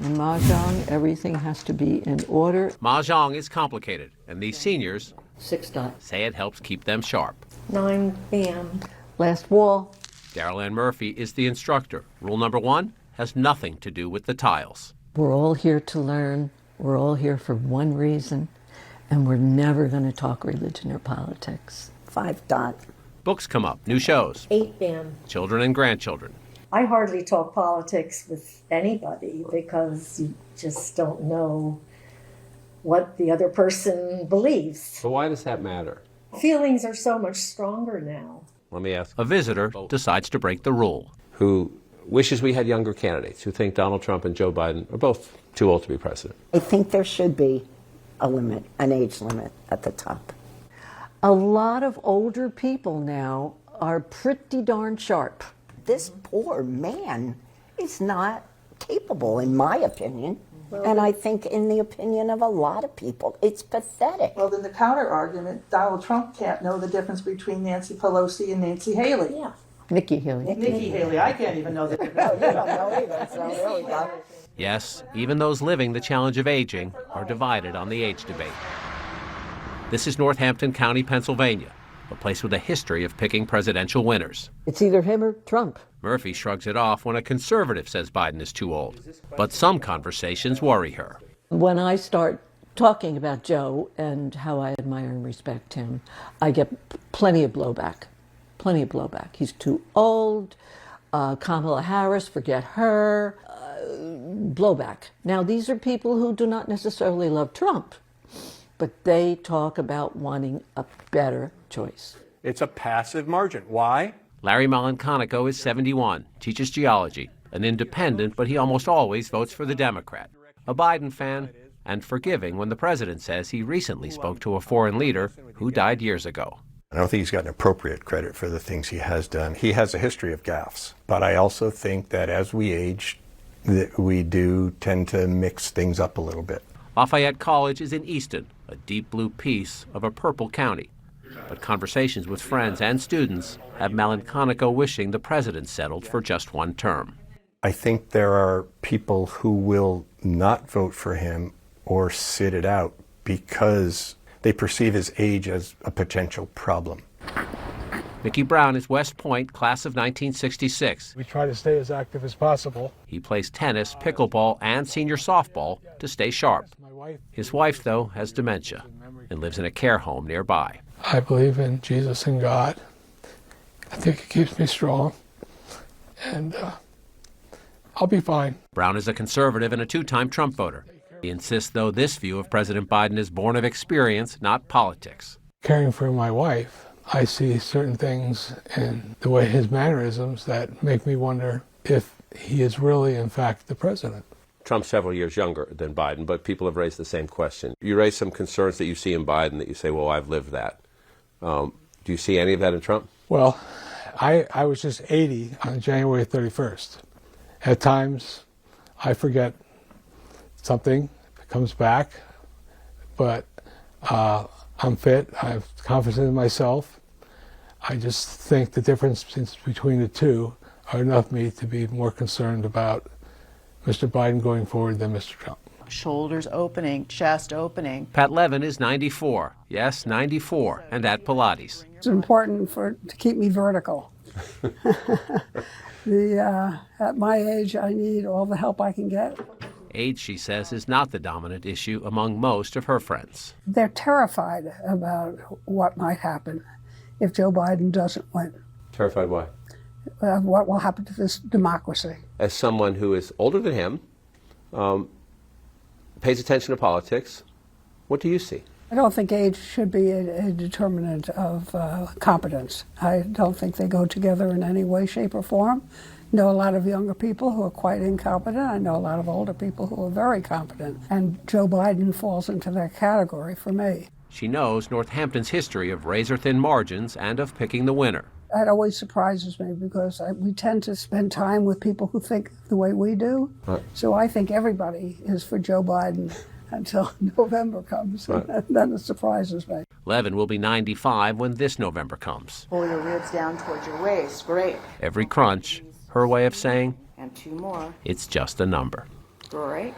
In Mahjong, everything has to be in order. Mahjong is complicated, and these seniors 6 dots. say it helps keep them sharp. 9 p.m. Last wall. Darrell Ann Murphy is the instructor. Rule number 1 has nothing to do with the tiles. We're all here to learn. We're all here for one reason, and we're never going to talk religion or politics. 5 dot. Books come up, new shows, 8 p.m. children and grandchildren. I hardly talk politics with anybody because you just don't know what the other person believes. So why does that matter? Feelings are so much stronger now. Let me ask. A visitor decides to break the rule. Who wishes we had younger candidates, who think Donald Trump and Joe Biden are both too old to be president. I think there should be a limit, an age limit at the top. A lot of older people now are pretty darn sharp. This poor man is not capable, in my opinion, and I think in the opinion of a lot of people. It's pathetic. Well, then the counter argument, Donald Trump can't know the difference between Nancy Pelosi and Nancy Haley. Yeah. Nikki Haley. Nikki Haley, I can't even know the difference. You don't know either, so there we go. Yes, even those living the challenge of aging are divided on the age debate. This is Northampton County, Pennsylvania, a place with a history of picking presidential winners. It's either him or Trump. Murphy shrugs it off when a conservative says Biden is too old. But some conversations worry her. When I start talking about Joe and how I admire and respect him, I get plenty of blowback. Plenty of blowback. He's too old. Kamala Harris, forget her. Blowback. Now, these are people who do not necessarily love Trump, but they talk about wanting a better choice. It's a passive margin. Why? Larry Malanconico is 71, teaches geology, an independent, but he almost always votes for the Democrat. A Biden fan, and forgiving when the president says he recently spoke to a foreign leader who died years ago. I don't think he's gotten appropriate credit for the things he has done. He has a history of gaffes. But I also think that as we age, that we do tend to mix things up a little bit. Lafayette College is in Easton, a deep blue piece of a purple county. But conversations with friends and students have Malanconico wishing the president settled for just one term. I think there are people who will not vote for him or sit it out because they perceive his age as a potential problem. Micky Brown is West Point, class of 1966. We try to stay as active as possible. He plays tennis, pickleball, and senior softball to stay sharp. His wife, though, has dementia and lives in a care home nearby. I believe in Jesus and God. I think it keeps me strong, and I'll be fine. Brown is a conservative and a two-time Trump voter. He insists, though, this view of President Biden is born of experience, not politics. Caring for my wife, I see certain things in the way his mannerisms that make me wonder if he is really, in fact, the president. Trump's several years younger than Biden, but people have raised the same question. You raise some concerns that you see in Biden that you say, well, I've lived that. Do you see any of that in Trump? Well, I was just 80 on January 31st. At times, I forget something, it comes back, but I'm fit, I have confidence in myself. I just think the difference between the two are enough me to be more concerned about Mr. Biden going forward than Mr. Trump. Shoulders opening, chest opening. Pat Levin is 94. Yes, 94, and at Pilates. It's important to keep me vertical. At my age, I need all the help I can get. Age, she says, is not the dominant issue among most of her friends. They're terrified about what might happen if Joe Biden doesn't win. Terrified why? What will happen to this democracy? As someone who is older than him, pays attention to politics, what do you see? I don't think age should be a determinant of competence. I don't think they go together in any way, shape, or form. I know a lot of younger people who are quite incompetent. I know a lot of older people who are very competent. And Joe Biden falls into that category for me. She knows Northampton's history of razor-thin margins and of picking the winner. That always surprises me because we tend to spend time with people who think the way we do. Right. So I think everybody is for Joe Biden until November comes. Right. And then it surprises me. Levin will be 95 when this November comes. Pull your ribs down towards your waist. Great. Every crunch, her way of saying, And 2 more. it's just a number. Great.